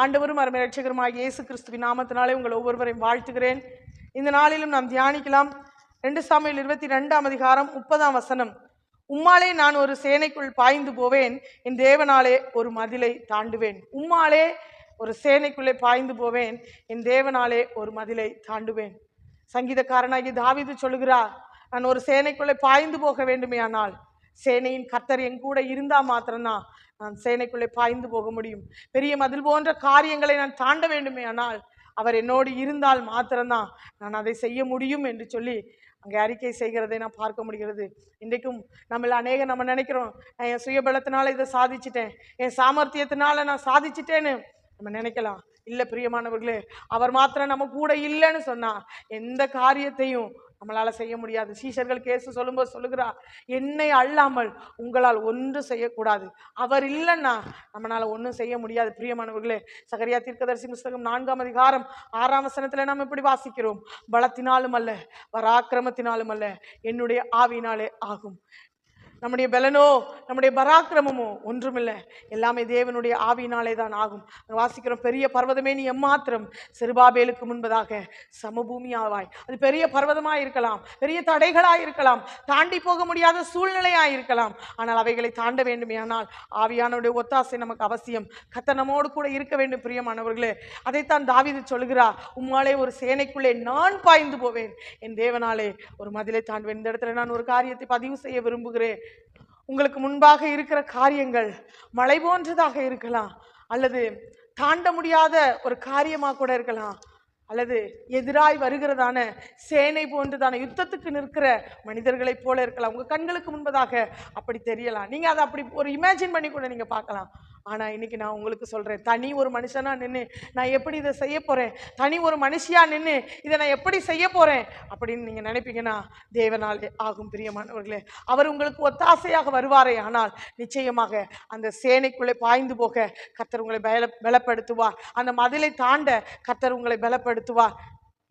ஆண்டவரும் அருமை இரட்சகருமாகிய இயேசு கிறிஸ்துவின் நாமத்தினாலே உங்கள் ஒவ்வொருவரையும் வாழ்த்துகிறேன். இந்த நாளிலும் நாம் தியானிக்கலாம். 2 சாமுவேல் 22ஆம் அதிகாரம் 30ஆம் வசனம். உம்மாலே நான் ஒரு சேனைக்குள் பாய்ந்து போவேன், என் தேவனாலே ஒரு மதிலை தாண்டுவேன். உம்மாலே ஒரு சேனைக்குள்ளே பாய்ந்து போவேன், என் தேவனாலே ஒரு மதிலை தாண்டுவேன். சங்கீதக்காரனாகி தாவீது சொல்லுகிறார், நான் ஒரு சேனைக்குள்ளே பாய்ந்து போக வேண்டுமே, ஆனால் சேனையின் கர்த்தர் என் கூட இருந்தா மாத்திரம்தான் நான் சேனைக்குள்ளே பாய்ந்து போக முடியும். பெரிய மதில் போன்ற காரியங்களை நான் தாண்ட வேண்டுமே, ஆனால் அவர் என்னோடு இருந்தால் மாத்திரம்தான் நான் அதை செய்ய முடியும் என்று சொல்லி அங்கே அறிக்கை செய்கிறதை நான் பார்க்க முடிகிறது. இன்றைக்கும் நம்ம நினைக்கிறோம், நான் என் சுயபலத்தினால இதை சாதிச்சிட்டேன், என் சாமர்த்தியத்தினால நான் சாதிச்சிட்டேன்னு நம்ம நினைக்கலாம். இல்லை பிரியமானவர்களே, அவர் மாத்திரம் நம்ம கூட இல்லைன்னு சொன்னா எந்த காரியத்தையும் நம்மளால செய்ய முடியாது. சீஷர்கள் கேசு சொல்லும்போது சொல்லுகிறார், என்னை அல்லாமல் உங்களால் ஒன்றும் செய்யக்கூடாது. அவர் இல்லைன்னா நம்மளால ஒன்றும் செய்ய முடியாது. பிரியமானவர்களே, சகரியா தீர்க்கதரிசி புஸ்தகம் 4ஆம் அதிகாரம் 6ஆம் வசனத்துல நாம் இப்படி வாசிக்கிறோம், பலத்தினாலும் அல்ல பராக்கிரமத்தினாலும் அல்ல என்னுடைய ஆவியினாலே ஆகும். நம்முடைய பலனோ நம்முடைய பராக்கிரமமோ ஒன்றுமில்லை, எல்லாமே தேவனுடைய ஆவியினாலே தான் ஆகும். வாசிக்கிறோம், பெரிய பர்வதமே நீ எம்மாத்திரம் செருபாபேலுக்கு முன்பதாக சமபூமி ஆவாய். அது பெரிய பர்வதமாக இருக்கலாம், பெரிய தடைகளாக இருக்கலாம், தாண்டி போக முடியாத சூழ்நிலையாக இருக்கலாம். ஆனால் அவைகளை தாண்ட வேண்டுமே, ஆனால் ஆவியானுடைய ஒத்தாசை நமக்கு அவசியம். கர்த்தர் நம்மோடு கூட இருக்க வேண்டும். பிரியமானவர்களே, அதைத்தான் தாவீது சொல்கிறார், உம்மாலே ஒரு சேனைக்குள்ளே நான் பாய்ந்து போவேன், என் தேவனாலே ஒரு மதிலை தாண்டுவேன். இந்த இடத்துல நான் ஒரு காரியத்தை பதிவு செய்ய விரும்புகிறேன். உங்களுக்கு முன்பாக இருக்கிற காரியங்கள் மலை போன்றதாக இருக்கலாம், அல்லது தாண்ட முடியாத ஒரு காரியமாக கூட இருக்கலாம், அல்லது எதிராய் வருகிறதான சேனை போன்றதான யுத்தத்துக்கு நிற்கிற மனிதர்களைப் போல இருக்கலாம். உங்கள் கண்களுக்கு முன்பதாக அப்படி தெரியலாம். நீங்கள் அதை அப்படி ஒரு இமேஜின் பண்ணி கூட நீங்கள் பார்க்கலாம். ஆனால் இன்னைக்கு நான் உங்களுக்கு சொல்கிறேன், தனி ஒரு மனுஷனாக நின்று நான் எப்படி இதை செய்ய போகிறேன், தனி ஒரு மனுஷியாக நின்று இதை நான் எப்படி செய்ய போகிறேன் அப்படின்னு நீங்கள் நினைப்பீங்கன்னா தேவனாலே ஆகும். பிரியமானவர்களே, அவர் உங்களுக்கு ஒத்தாசையாக வருவாரே, ஆனால் நிச்சயமாக அந்த சேனைக்குள்ளே பாய்ந்து போக கர்த்தர் உங்களை பலப்படுத்துவார். அந்த மதிலை தாண்ட கர்த்தர் உங்களை பலப்படுத்துவார்.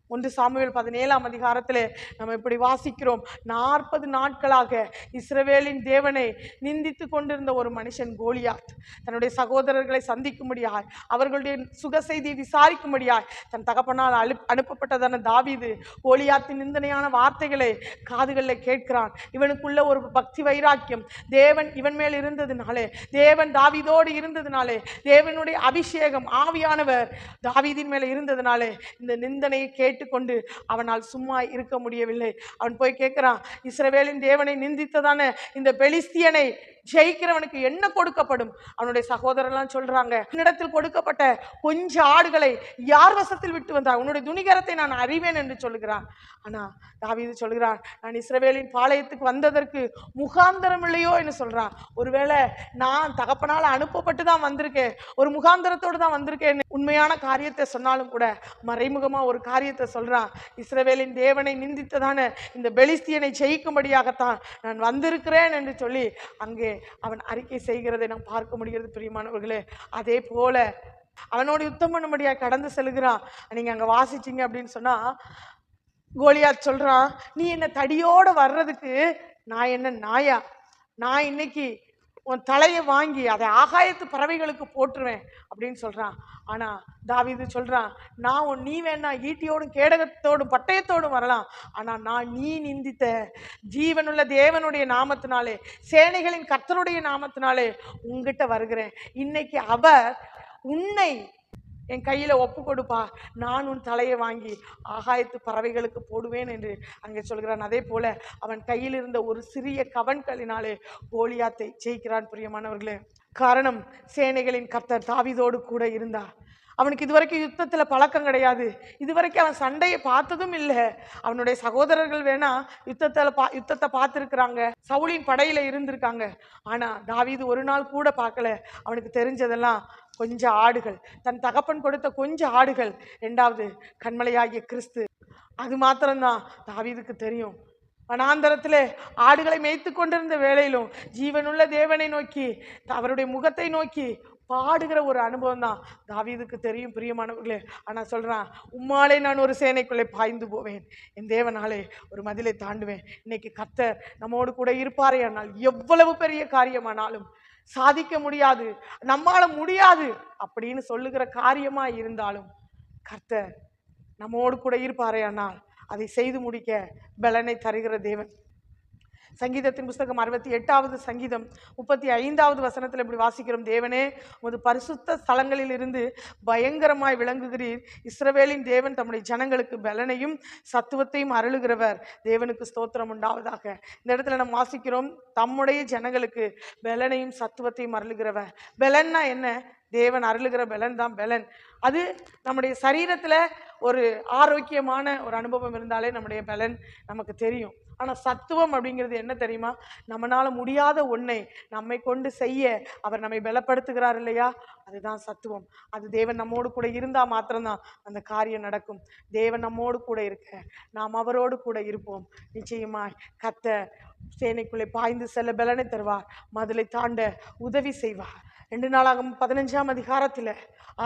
1 சாமுவேல் 17ஆம் அதிகாரத்தில் நம்ம இப்படி வாசிக்கிறோம், 40 நாட்களாக இஸ்ரவேலின் தேவனை நிந்தித்து கொண்டிருந்த ஒரு மனுஷன் கோலியாத் தன்னுடைய சகோதரர்களை சந்திக்கும்படியாய், அவர்களுடைய சுக செய்தியை விசாரிக்கும்படியாய் தன் தகப்பனால் அனுப்பப்பட்டதான தாவீது கோலியாத்தின் நிந்தனையான வார்த்தைகளை காதுகளில் கேட்கிறான். இவனுக்குள்ள ஒரு பக்தி வைராக்கியம் தேவன் இவன் மேல் இருந்ததுனாலே, தேவன் தாவீதோடு இருந்ததுனாலே, தேவனுடைய அபிஷேகம் ஆவியானவர் தாவீதின் மேலே இருந்ததுனாலே இந்த நிந்தனையை கேட்டுக்கொண்டு அவனால் சும்மா இருக்க முடியவில்லை. அவன் போய் கேட்கிறான், இஸ்ரவேலின் தேவனை நிந்தித்ததான இந்த பெலிஸ்தியனை ஜெயிக்கிறவனுக்கு என்ன கொடுக்கப்படும்? அவனுடைய சகோதரர்லாம் சொல்றாங்க, என்னிடத்தில் கொடுக்கப்பட்ட கொஞ்சம் ஆடுகளை யார் வசத்தில் விட்டு வந்தார், உன்னுடைய துணிகரத்தை நான் அறிவேன் என்று சொல்லுகிறான். ஆனா தாவீது சொல்கிறான், நான் இஸ்ரவேலின் பாளையத்துக்கு வந்ததற்கு முகாந்தரம் இல்லையோ என்று சொல்றான். ஒருவேளை நான் தகப்பனால் அனுப்பப்பட்டு தான் வந்திருக்கேன், ஒரு முகாந்தரத்தோடு தான் வந்திருக்கேன். உண்மையான காரியத்தை சொன்னாலும் கூட மறைமுகமா ஒரு காரியத்தை சொல்றான், இஸ்ரவேலின் தேவனை நிந்தித்ததான இந்த பெலிஸ்தியனை ஜெயிக்கும்படியாகத்தான் நான் வந்திருக்கிறேன் என்று சொல்லி அங்கே அவன் அறிக்கை செய்கிறதை நாம் பார்க்க முடிகிறது. பிரியமானவர்களே, அதே போல அவனோட யுத்தம் பண்ணும்படியாக கடந்து செல்கிறான். நீங்க அங்க வாசிச்சீங்க அப்படின்னு சொன்னா, கோலியாத் சொல்றான், நீ என்ன தடியோட வர்றதுக்கு நான் என்ன நாயா? நான் இன்னைக்கு உன் தலையை வாங்கி அதை ஆகாயத்து பறவைகளுக்கு போட்டுருவேன் அப்படின்னு சொல்றான். ஆனா தாவீது சொல்றான், நீ வேணா ஈட்டியோடும் கேடகத்தோடும் பட்டயத்தோடும் வரலாம், ஆனா நான் நீ நிந்தித்த ஜீவனுள்ள தேவனுடைய நாமத்தினாலே, சேனைகளின் கர்த்தருடைய நாமத்தினாலே உங்ககிட்ட வருகிறேன். இன்னைக்கு அவர் உன்னை என் கையில ஒப்பு கொடுப்பா, நான் உன் தலையை வாங்கி ஆகாயத்து பறவைகளுக்கு போடுவேன் என்று அங்கே சொல்கிறான். அதே போல அவன் கையில் இருந்த ஒரு சிறிய கவன்களினாலே கோலியாத்தை ஜெயிக்கிறான். பிரியமானவர்களே, காரணம் சேனைகளின் கர்த்தர் தாவீதோடு கூட இருந்தார். அவனுக்கு இதுவரைக்கும் யுத்தத்தில் பழக்கம் கிடையாது, இதுவரைக்கும் அவன் சண்டையை பார்த்ததும் இல்லை. அவனுடைய சகோதரர்கள் வேணா யுத்தத்தை பார்த்துருக்குறாங்க, சவுலின் படையில இருந்திருக்காங்க. ஆனா தாவீது ஒரு நாள் கூட பார்க்கல. அவனுக்கு தெரிஞ்சதெல்லாம் கொஞ்சம் ஆடுகள், தன் தகப்பன் கொடுத்த கொஞ்சம் ஆடுகள், 2வது கண்மலையாகிய கிறிஸ்து, அது மாத்திரம்தான் தாவீதுக்கு தெரியும். வனாந்தரத்திலே ஆடுகளை மேய்த்து கொண்டிருந்த வேளையிலும் ஜீவனுள்ள தேவனை நோக்கி, அவருடைய முகத்தை நோக்கி பாடுகிற ஒரு அனுபவம் தான் தாவீதுக்கு தெரியும் பிரியமானவர்களே. ஆனால் சொல்கிறான், உம்மாலே நான் ஒரு சேனைக்குள்ளே பாய்ந்து போவேன், என் தேவனாலே ஒரு மதிலை தாண்டுவேன். இன்னைக்கு கர்த்தர் நம்மோடு கூட இருப்பாரே ஆனால் எவ்வளவு பெரிய காரியமானாலும், சாதிக்க முடியாது, நம்மால முடியாது அப்படின்னு சொல்லுகிற காரியமா இருந்தாலும் கர்த்தர் நம்மோடு கூட இருப்பாரே ஆனால் அதை செய்து முடிக்க பலனை தருகிற தேவன். சங்கீதத்தின் புஸ்தகம் 68வது சங்கீதம் 35வது வசனத்தில் இப்படி வாசிக்கிறோம், தேவனே உமது பரிசுத்த ஸ்தலங்களில் இருந்து பயங்கரமாய் விளங்குகிறீர், இஸ்ரவேலின் தேவன் தம்முடைய ஜனங்களுக்கு பலனையும் சத்துவத்தையும் அருளுகிறவர், தேவனுக்கு ஸ்தோத்திரம் உண்டாவதாக. இந்த இடத்துல நம்ம வாசிக்கிறோம், தம்முடைய ஜனங்களுக்கு பலனையும் சத்துவத்தையும் அருளுகிறவர். பலன்னா என்ன? தேவன் அருளுகிற பலன் தான் பலன். அது நம்முடைய சரீரத்தில் ஒரு ஆரோக்கியமான ஒரு அனுபவம் இருந்தாலே நம்முடைய பலன் நமக்கு தெரியும். ஆனால் சத்துவம் அப்படிங்கிறது என்ன தெரியுமா? நம்மளால முடியாத ஒன்றை நம்மை கொண்டு செய்ய அவர் நம்மை பலப்படுத்துகிறார் இல்லையா, அதுதான் சத்துவம். அது தேவன் நம்மோடு கூட இருந்தால் மாத்திரம்தான் அந்த காரியம் நடக்கும். தேவன் நம்மோடு கூட இருக்க நாம் அவரோடு கூட இருப்போம். நிச்சயமாய் கர்த்தர் சேனைக்குள்ளே பாய்ந்து செல்ல பலனை தருவார், மதிலை தாண்ட உதவி செய்வார். 2 நாளாகமம் 15ஆம் அதிகாரத்தில்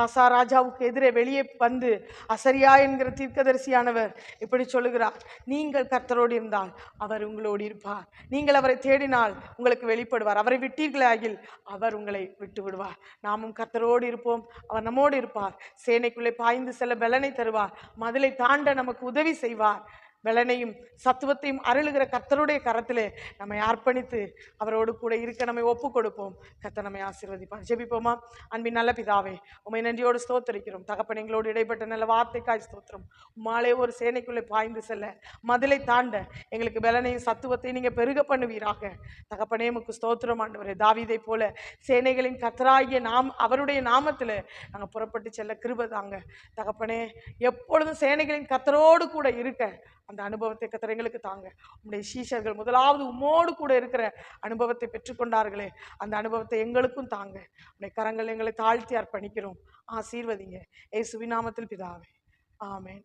ஆசா ராஜாவுக்கு எதிரே வெளியே வந்து அசரியா என்கிற தீர்க்கதரிசியானவர் இப்படி சொல்லுகிறார், நீங்கள் கர்த்தரோடு இருந்தால் அவர் உங்களோடு இருப்பார், நீங்கள் அவரை தேடினால் உங்களுக்கு வெளிப்படுவார், அவரை விட்டீர்களாகில் அவர் உங்களை விட்டு விடுவார். நாமும் கர்த்தரோடு இருப்போம், அவர் நம்மோடு இருப்பார், சேனைக்குள்ளே பாய்ந்து செல்ல பலனை தருவார், மதிலை தாண்ட நமக்கு உதவி செய்வார். பலனையும் சத்துவத்தையும் அருளுகிற கர்த்தருடைய கரத்திலே நம்மை அர்ப்பணித்து அவரோடு கூட இருக்க நம்மை ஒப்பு கொடுப்போம். கர்த்தர் நம்மை ஆசீர்வதிப்பார். ஜெபிப்போமா? அன்பின் நல்ல பிதாவே, உம்மை நன்றியோடு ஸ்தோத்திரிக்கிறோம். தகப்பன், எங்களோடு இடைப்பட்ட நல்ல வார்த்தைக்காய் ஸ்தோத்திரம். உம்மாலே ஒரு சேனைக்குள்ளே பாய்ந்து செல்ல, மதிலை தாண்ட எங்களுக்கு பலனையும் சத்துவத்தையும் நீங்கள் பெருக பண்ணுவீராக. தகப்பனே, உமக்கு ஸ்தோத்திரம் ஆண்டவரே. தாவீதை போல சேனைகளின் கர்த்தராகிய அவருடைய நாமத்தில் நாங்கள் புறப்பட்டு செல்ல கிருபை தாங்க. தகப்பனே, எப்பொழுதும் சேனைகளின் கர்த்தரோடு கூட இருக்க அந்த அனுபவத்தை கர்த்தர் எங்களுக்கு தாங்க. உம்முடைய சீஷர்கள் முதலாவது உம்மோடு கூட இருக்கிற அனுபவத்தை பெற்றுக்கொண்டார்களே, அந்த அனுபவத்தை எங்களுக்கும் தாங்க. உம்முடைய கரங்கள் எங்களை தாழ்த்தி அர்ப்பணிக்கிறோம். ஆசீர்வதிங்க. இயேசுவின் நாமத்தில் பிதாவே, ஆமென்.